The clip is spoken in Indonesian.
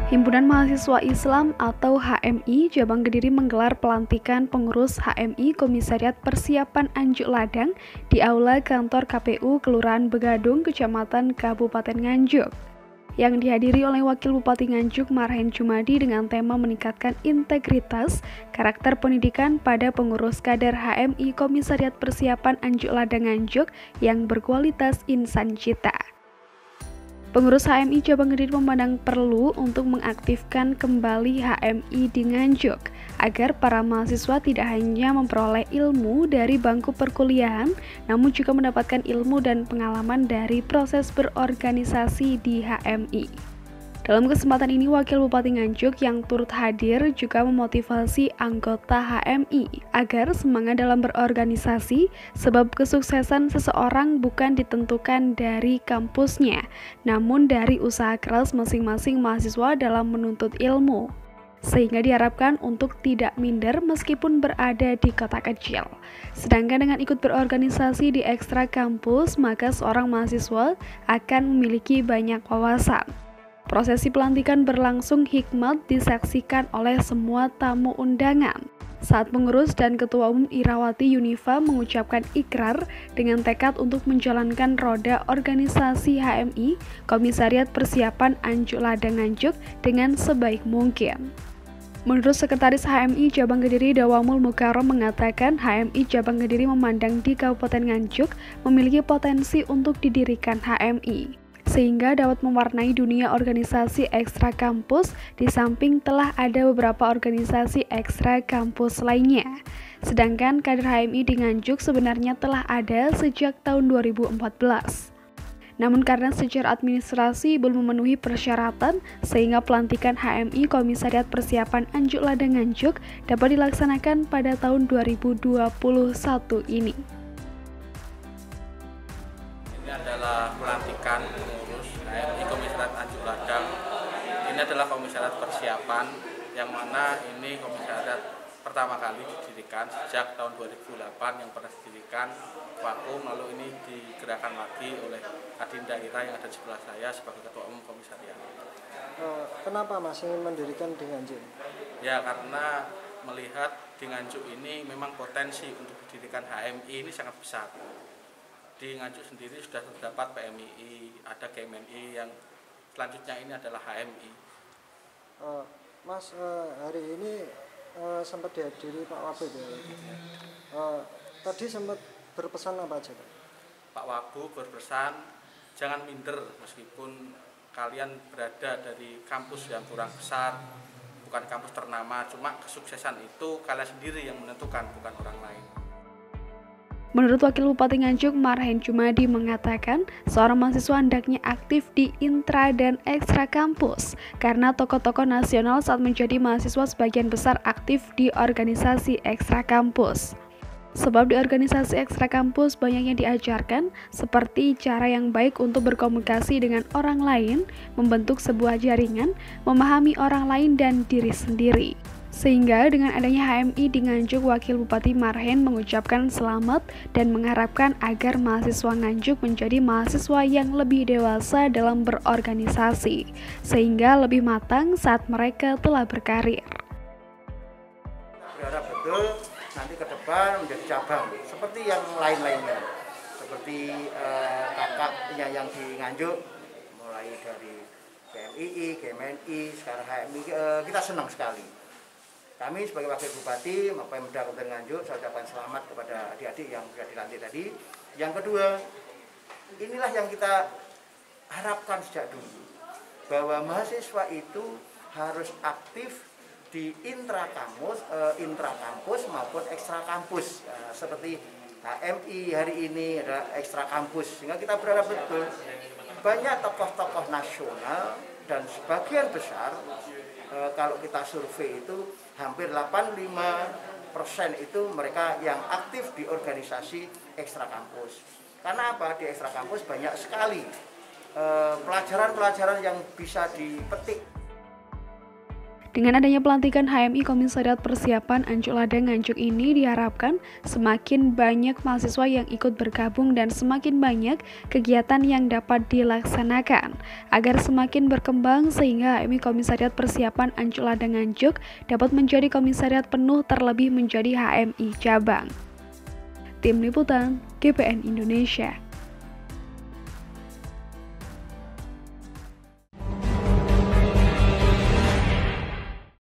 Himpunan Mahasiswa Islam atau HMI Cabang Kediri menggelar pelantikan pengurus HMI Komisariat Persiapan Anjuk Ladang di Aula Kantor KPU Kelurahan Begadung, Kecamatan Kabupaten Nganjuk, yang dihadiri oleh Wakil Bupati Nganjuk Marhen Jumadi dengan tema meningkatkan integritas karakter pendidikan pada pengurus kader HMI Komisariat Persiapan Anjuk Ladang Nganjuk yang berkualitas insan cita. Pengurus HMI Cabang Kediri memandang perlu untuk mengaktifkan kembali HMI di Nganjuk agar para mahasiswa tidak hanya memperoleh ilmu dari bangku perkuliahan, namun juga mendapatkan ilmu dan pengalaman dari proses berorganisasi di HMI. Dalam kesempatan ini, Wakil Bupati Nganjuk yang turut hadir juga memotivasi anggota HMI agar semangat dalam berorganisasi, sebab kesuksesan seseorang bukan ditentukan dari kampusnya, namun dari usaha keras masing-masing mahasiswa dalam menuntut ilmu. Sehingga diharapkan untuk tidak minder meskipun berada di kota kecil. Sedangkan dengan ikut berorganisasi di ekstra kampus, maka seorang mahasiswa akan memiliki banyak wawasan. Prosesi pelantikan berlangsung hikmat disaksikan oleh semua tamu undangan. Saat pengurus dan Ketua Umum Irawati Yunifa mengucapkan ikrar dengan tekad untuk menjalankan roda organisasi HMI Komisariat Persiapan Anjuk Ladang Nganjuk dengan sebaik mungkin. Menurut Sekretaris HMI Cabang Kediri Dawamul Mukarram mengatakan HMI Cabang Kediri memandang di Kabupaten Nganjuk memiliki potensi untuk didirikan HMI, sehingga dapat mewarnai dunia organisasi ekstra kampus di samping telah ada beberapa organisasi ekstra kampus lainnya. Sedangkan kader HMI di Nganjuk sebenarnya telah ada sejak tahun 2014. Namun karena secara administrasi belum memenuhi persyaratan, sehingga pelantikan HMI Komisariat Persiapan Anjuk Ladang Nganjuk dapat dilaksanakan pada tahun 2021 ini. Ini adalah pelantikan pengurus HMI Komisariat Anjuk Ladang. Ini adalah komisariat persiapan yang mana ini komisariat pertama kali didirikan sejak tahun 2008 yang pernah didirikan vakum, lalu ini digerakkan lagi oleh Adinda kita yang ada di sebelah saya sebagai Ketua Umum Komisariat. Kenapa Mas ingin mendirikan di Nganjuk? Ya, karena melihat di Nganjuk ini memang potensi untuk didirikan HMI ini sangat besar. Di Nganjuk sendiri sudah terdapat PMII, ada GMNI, yang selanjutnya ini adalah HMI. Mas, hari ini sempat dihadiri Pak Wabub ya? Tadi sempat berpesan apa aja Pak? Pak Wabub berpesan jangan minder meskipun kalian berada dari kampus yang kurang besar, bukan kampus ternama, cuma kesuksesan itu kalian sendiri yang menentukan, bukan orang lain. Menurut Wakil Bupati Nganjuk Marhen Jumadi mengatakan, seorang mahasiswa hendaknya aktif di intra dan ekstra kampus karena tokoh-tokoh nasional saat menjadi mahasiswa sebagian besar aktif di organisasi ekstra kampus. Sebab di organisasi ekstra kampus banyak yang diajarkan seperti cara yang baik untuk berkomunikasi dengan orang lain, membentuk sebuah jaringan, memahami orang lain dan diri sendiri. Sehingga dengan adanya HMI di Nganjuk, Wakil Bupati Marhen mengucapkan selamat dan mengharapkan agar mahasiswa Nganjuk menjadi mahasiswa yang lebih dewasa dalam berorganisasi, sehingga lebih matang saat mereka telah berkarir. Berharap betul nanti ke depan menjadi cabang seperti yang lain-lainnya, seperti kakaknya yang di Nganjuk, mulai dari PMII, GMNI, sekarang HMI, kita senang sekali. Kami sebagai Wakil Bupati Pemda Kabupaten Nganjuk, saya ucapkan selamat kepada adik-adik yang sudah dilantik tadi. Yang kedua, inilah yang kita harapkan sejak dulu, bahwa mahasiswa itu harus aktif di intrakampus maupun ekstra kampus, seperti HMI hari ini adalah ekstra kampus, sehingga kita berharap betul banyak tokoh-tokoh nasional dan sebagian besar kalau kita survei itu hampir 85% itu mereka yang aktif di organisasi ekstra kampus. Karena apa? Di ekstra kampus banyak sekali pelajaran-pelajaran yang bisa dipetik. Dengan adanya pelantikan HMI Komisariat Persiapan Anjuk Ladang Nganjuk ini diharapkan semakin banyak mahasiswa yang ikut bergabung dan semakin banyak kegiatan yang dapat dilaksanakan agar semakin berkembang sehingga HMI Komisariat Persiapan Anjuk Ladang Nganjuk dapat menjadi komisariat penuh terlebih menjadi HMI cabang. Tim Liputan GPN Indonesia.